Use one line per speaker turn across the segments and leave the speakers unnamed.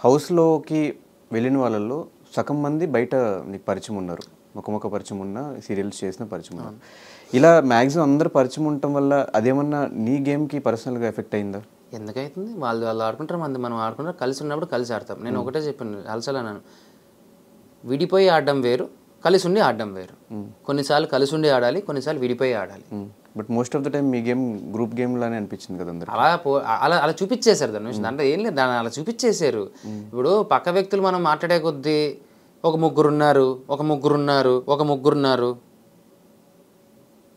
హౌస్‌లోకి వెళ్ళిన వాళ్ళలో సగం మంది బయట నీకు పరిచయం ఉన్నారు. ముఖ పరిచయం ఉన్న, సీరియల్స్ చేసిన పరిచయం ఉన్నారు. ఇలా మాక్సిమం అందరూ పరిచయం ఉండటం వల్ల అదేమన్నా నీ గేమ్‌కి పర్సనల్‌గా ఎఫెక్ట్ అయిందా?
ఎందుకైతుంది? వాళ్ళు వాళ్ళు ఆడుకుంటారు, మనం ఆడుకుంటాం. కలిసి ఉన్నప్పుడు కలిసి ఆడతాం. నేను ఒకటే చెప్పాను అలసలన్నాను. విడిపోయి ఆడడం వేరు, కలిసి ఉండి ఆడడం వేరు. కొన్నిసార్లు కలిసి ఉండి ఆడాలి, కొన్నిసార్లు విడిపోయి ఆడాలి.
But most of the time me game group game లానే అనిపించింది కదా అందరికి.
అలా చూపించేశారు దాని నుంచి. దాంట్లో ఏం లేదు, దాన్ని అలా చూపించేశారు. ఇప్పుడు పక్క వ్యక్తులు మనం మాట్లాడే కొద్దీ ఒక ముగ్గురున్నారు,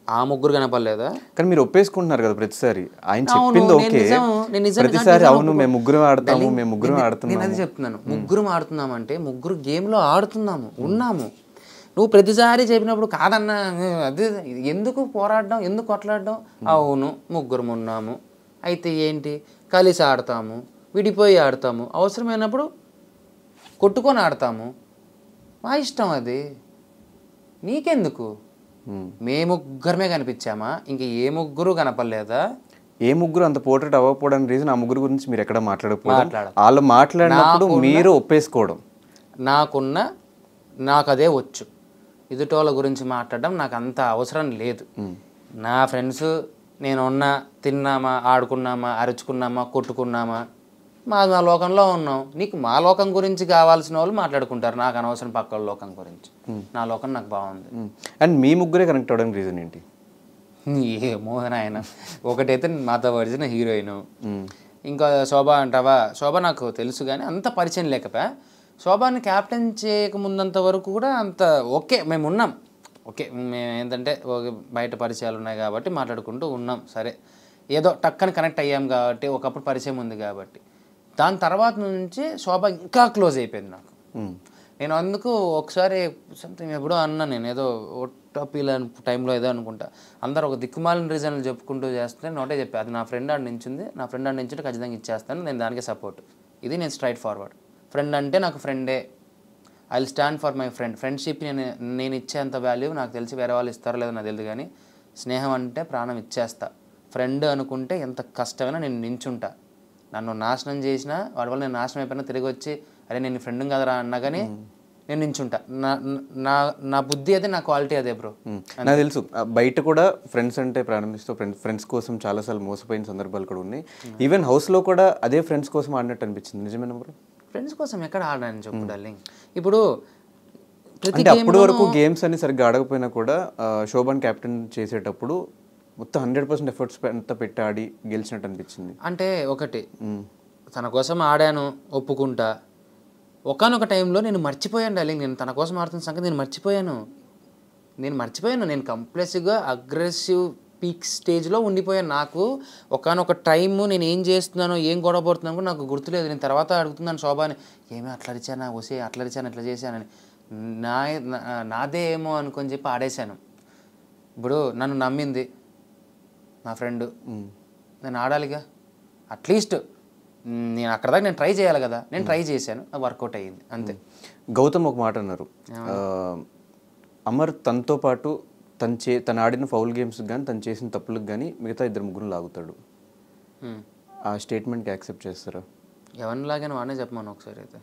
ఆ ముగ్గురు కనపడలేదా?
కానీ మీరు ఒప్పేసుకుంటున్నారు కదా ప్రతిసారి. ఆయన చెప్పింది ఓకే, ప్రతిసారి అవును మేము ముగ్గురం ఆడతాము, మేము ముగ్గురం ఆడుతున్నాము.
నేను అది చెప్తున్నాను, ముగ్గురం ఆడుతున్నామంటే ముగ్గురు గేమ్లో ఆడుతున్నాము, ఉన్నాము. నువ్వు ప్రతిసారి చెప్పినప్పుడు కాదన్నా అది ఎందుకు పోరాడడం, ఎందుకు కొట్లాడడం? అవును ముగ్గురం ఉన్నాము, అయితే ఏంటి కలిసి ఆడతాము, విడిపోయి ఆడతాము, అవసరమైనప్పుడు కొట్టుకొని ఆడతాము, మా ఇష్టం అది, నీకెందుకు? మేము ముగ్గురమే కనిపించామా? ఇంక ఏ ముగ్గురు కనపడలేదా?
ఏ ముగ్గురు అంత పోర్ట్రేట్ అవ్వకపోవడానికి రీజన్ ఆ ముగ్గురు గురించి మీరు ఎక్కడ మాట్లాడకపోవడం, వాళ్ళు మాట్లాడినప్పుడు మీరు ఒప్పేసుకోవడం.
నాకు అదే వచ్చు, ఎదుటోళ్ళ గురించి మాట్లాడడం నాకు అంత అవసరం లేదు. నా ఫ్రెండ్స్ నేనున్నా, తిన్నామా, ఆడుకున్నామా, అరుచుకున్నామా, కొట్టుకున్నామా, మా లోకంలో ఉన్నాం. నీకు మా లోకం గురించి కావాల్సిన వాళ్ళు మాట్లాడుకుంటారు, నాకు అనవసరం పక్క లోకం గురించి. నా లోకం నాకు బాగుంది.
అండ్ మీ ముగ్గురే కనెక్ట్ అవ్వడానికి రీజన్ ఏంటి?
ఏమో ఆయన, ఒకటైతే మాతో పడిచిన హీరోయిన్, ఇంకా శోభ అంటావా, శోభ నాకు తెలుసు కానీ అంత పరిచయం లేకపోయా. శోభాని క్యాప్టెన్ చేయకముందంత వరకు కూడా అంత ఓకే, మేము ఉన్నాం. ఓకే, మేము ఏంటంటే బయట పరిచయాలు ఉన్నాయి కాబట్టి మాట్లాడుకుంటూ ఉన్నాం. సరే, ఏదో టక్కని కనెక్ట్ అయ్యాం కాబట్టి, ఒకప్పుడు పరిచయం ఉంది కాబట్టి. దాని తర్వాత నుంచి శోభ ఇంకా క్లోజ్ అయిపోయింది నాకు. నేను అందుకు ఒకసారి సంథింగ్ ఎప్పుడో అన్నా, నేను ఏదో టాపీల టైంలో ఏదో అనుకుంటా, అందరూ ఒక దిక్కుమాలిన రీజన్లు చెప్పుకుంటూ చేస్తే నోటే చెప్పా, అది నా ఫ్రెండ్ ఆడ నించుంది, నా ఫ్రెండ్ ఆడ నించుంటే ఖచ్చితంగా ఇచ్చేస్తాను, నేను దానికి సపోర్ట్. ఇది నేను స్ట్రైట్ ఫార్వర్డ్. ఫ్రెండ్ అంటే నాకు ఫ్రెండే, I will stand for my friend. Friendship నేను ఇచ్చేంత వాల్యూ నాకు తెలిసి వేరే వాళ్ళు ఇస్తారో లేదో నాకు తెలియదు, కానీ స్నేహం అంటే ప్రాణం ఇచ్చేస్తా. ఫ్రెండ్ అనుకుంటే ఎంత కష్టమైనా నేను నించుంటా. నన్ను నాశనం చేసినా, వాడి వల్ల నేను నాశనం అయిపోయినా తిరిగి వచ్చి అరే నేను ఫ్రెండ్ కదరా అన్నా కానీ నేను నించుంటా. నా బుద్ధి అదే, నా క్వాలిటీ అదే బ్రో.
నాకు తెలుసు బయట కూడా ఫ్రెండ్స్ అంటే ప్రారంభిస్తూ ఫ్రెండ్స్ కోసం చాలాసార్లు మోసపోయిన సందర్భాలు కూడా ఉన్నాయి. ఈవెన్ హౌస్లో కూడా అదే ఫ్రెండ్స్ కోసం ఆడినట్టు అనిపించింది, నిజమేనా బ్రో?
ఫ్రెండ్స్ కోసం ఎక్కడ ఆడాలని చెప్పు డార్లింగ్. ఇప్పుడు
అంటే అప్పటి వరకు గేమ్స్ అని సరిగ్గా ఆడకపోయినా కూడా శోభన్ క్యాప్టెన్ చేసేటప్పుడు మొత్తం 100% ఎఫర్ట్స్ అంతా పెట్టి ఆడి గెలిచినట్టు అనిపించింది.
అంటే ఒకటి తన కోసం ఆడాను, ఒప్పుకుంటా. ఒకనొక టైంలో నేను మర్చిపోయాను డార్లింగ్, నేను తన కోసం ఆడుతున్న సంగతి నేను మర్చిపోయాను. నేను కంప్లెసివ్గా అగ్రెసివ్ పీక్ స్టేజ్లో ఉండిపోయాను. నాకు ఒకనొక టైము నేను ఏం చేస్తున్నానో, ఏం గొడవ పడుతున్నాను కూడా నాకు గుర్తులేదు. నేను తర్వాత అడుగుతున్నాను శోభాని, ఏమీ అట్లా అరిచానా, వసే అట్లా అరిచాను, ఇట్లా చేశానని. నాదే ఏమో అనుకొని చెప్పి ఆడేశాను. ఇప్పుడు నన్ను నమ్మింది నా ఫ్రెండ్, నేను ఆడాలిగా అట్లీస్ట్. నేను అక్కడ దాకా నేను ట్రై చేయాలి కదా, నేను ట్రై చేశాను, అది వర్కౌట్ అయ్యింది అంతే.
గౌతమ్ ఒక మాట అన్నారు, అమర్ తనతో పాటు తను ఆడిన ఫౌల్ గేమ్స్ కానీ తను చేసిన తప్పులకు కానీ మిగతా 2-3 లాగుతాడు. ఆ స్టేట్మెంట్కి యాక్సెప్ట్ చేస్తారా?
ఎవరిని లాగాను వాడినే చెప్పమను ఒకసారి అయితే.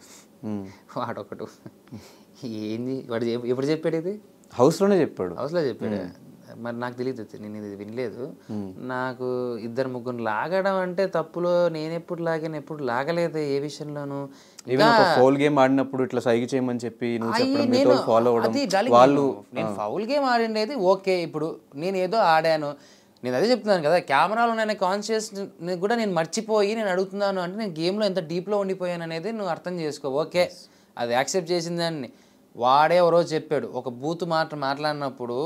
వాడొకడు ఏంది వాడు ఎప్పుడు చెప్పాడు? ఇది
హౌస్లోనే చెప్పాడు.
హౌస్లో చెప్పాడు. మరి నాకు తెలియదు, నేను ఇది వినలేదు. నాకు 2-3 లాగడం అంటే తప్పులో నేను ఎప్పుడు లాగాను, ఎప్పుడు లాగలేదు ఏ విషయంలోనూ.
ఫౌల్ గేమ్ ఆడినప్పుడు ఇట్లా సైగ చేయమని చెప్పి
నేను ఫౌల్ గేమ్ ఆడిండేది ఓకే. ఇప్పుడు నేను ఏదో ఆడాను, నేను అదే చెప్తున్నాను కదా, కెమెరాలో ఉన్న కాన్షియస్ కూడా నేను మర్చిపోయి నేను అడుగుతున్నాను అంటే నేను గేమ్లో ఎంత డీప్లో ఉండిపోయాను అనేది నువ్వు అర్థం చేసుకో. ఓకే, అది యాక్సెప్ట్ చేసిందాన్ని. వాడే ఓ రోజు చెప్పాడు, ఒక బూతు మాట్లాడినప్పుడు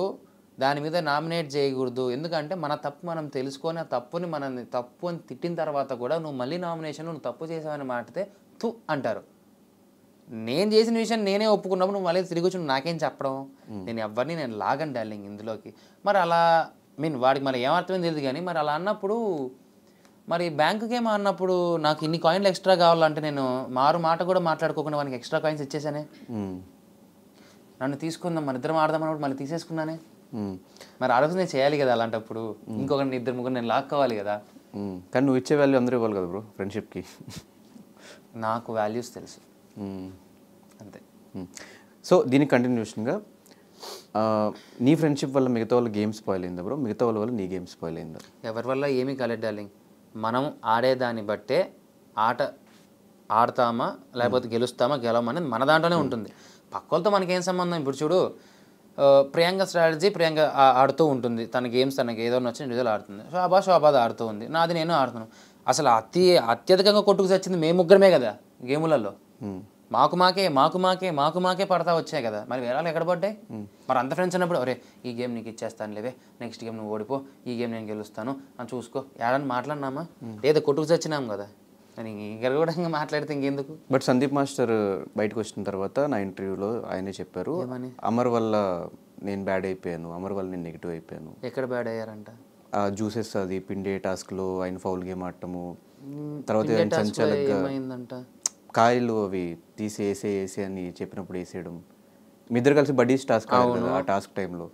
దాని మీద నామినేట్ చేయకూడదు, ఎందుకంటే మన తప్పు మనం తెలుసుకొని ఆ తప్పుని మనల్ని తప్పు అని తిట్టిన తర్వాత కూడా నువ్వు మళ్ళీ నామినేషన్ నువ్వు తప్పు చేసావని మాటితే తు అంటారు. నేను చేసిన విషయం నేనే ఒప్పుకున్నప్పుడు నువ్వు మళ్ళీ తిరిగి వచ్చి నాకేం చెప్పడం? నేను ఎవరిని నేను లాగను డార్లింగ్ ఇందులోకి. మరి అలా వాడికి మరి ఏమర్థమైంది తెలియదు కానీ మరి అలా అన్నప్పుడు మరి బ్యాంకుకి ఏమో అన్నప్పుడు నాకు ఇన్ని కాయిన్లు ఎక్స్ట్రా కావాలంటే నేను మాట కూడా మాట్లాడుకోకుండా వానికి ఎక్స్ట్రా కాయిన్స్ ఇచ్చేసానే. నన్ను తీసుకుందాం మన ఇద్దరం ఆడదామన్నప్పుడు మళ్ళీ తీసేసుకున్నానే. మరి ఆలోచన నేను చేయాలి కదా అలాంటప్పుడు. ఇంకొకరిని 2-3 నేను లాక్కోవాలి కదా.
కానీ నువ్వు ఇచ్చే వాల్యూ అందరూ ఇవ్వాలి కదా బ్రో ఫ్రెండ్షిప్కి.
నాకు వాల్యూస్ తెలుసు అంతే.
సో దీనికి కంటిన్యూషన్గా నీ ఫ్రెండ్షిప్ వల్ల మిగతా వాళ్ళ గేమ్ స్పాయిల్ అయిందా బ్రో? మిగతా వాళ్ళ వల్ల నీ గేమ్ స్పాయిల్ అయిందా?
ఎవరి వల్ల ఏమీ కాలేదు డార్లింగ్. మనం ఆడేదాన్ని బట్టే ఆట ఆడతామా లేకపోతే గెలుస్తామా గెలవమనేది మన దాంట్లోనే ఉంటుంది. పక్కలతో మనకేం సంబంధం? ఇప్పుడు చూడు, ప్రియాంక స్ట్రాటజీ ప్రియాంక ఆడుతూ ఉంటుంది, తన గేమ్స్ తనకి ఏదో వచ్చిన ఇండివిజువల్ ఆడుతుంది. శోభాద్ ఆడుతూ ఉంది, నాది నేను ఆడుతున్నాను. అసలు అత్యధికంగా కొట్టుకు చచ్చింది మేము ముగ్గురమే కదా గేములలో. మాకు మాకే పడతా వచ్చాయి కదా, మరి వేరే ఎక్కడ పడ్డాయి? మరి అంత ఫ్రెండ్స్ ఉన్నప్పుడు అరే ఈ గేమ్ నీకు ఇచ్చేస్తాను లేవే, నెక్స్ట్ గేమ్ నువ్వు ఓడిపో, ఈ గేమ్ నేను గెలుస్తాను అని చూసుకో, ఏడని మాట్లాడినామా? లేదా కొట్టుకు చచ్చినాం కదా, ఇక్కడ కూడా ఇంకా మాట్లాడితే ఇంకెందుకు?
బట్ సందీప్ మాస్టర్ బయటకు వచ్చిన తర్వాత నా ఇంటర్వ్యూలో ఆయనే చెప్పారు, అమర్ వల్ల నేను బ్యాడ్ అయిపోయాను, అమర్ వల్ల నేను నెగిటివ్ అయిపోయాను.
ఎక్కడ బ్యాడ్ అయ్యారంట?
జ్యూసెస్ అది పిండే టాస్క్లో ఆయన ఫౌల్ గేమ్ ఆడటము, తర్వాత సంచాలకుగా కాయలు అవి తీసి వేసే అని చెప్పినప్పుడు వేసేయడం, మీ ఇద్దరు కలిసి బడ్డీస్ టాస్క్ ఆ టాస్క్ టైంలో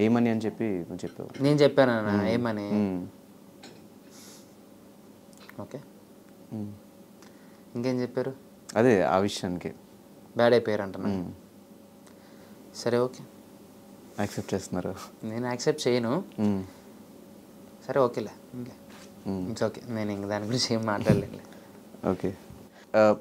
ఏమని అని చెప్పి నువ్వు చెప్పావు.
నేను చెప్పాను ఏమని? ఓకే, ఇంకేం చెప్పారు?
అదే ఆ విషయానికి
బ్యాడ్ అయిపోయారు అంటున్నా. సరే ఓకే,
యాక్సెప్ట్ చేస్తున్నారు.
నేను యాక్సెప్ట్ చేయను. సరే ఓకేలే, ఇంకా ఇట్స్ ఓకే, నేను ఇంక దాని గురించి ఏం మాట్లాడలేదు.
ఓకే.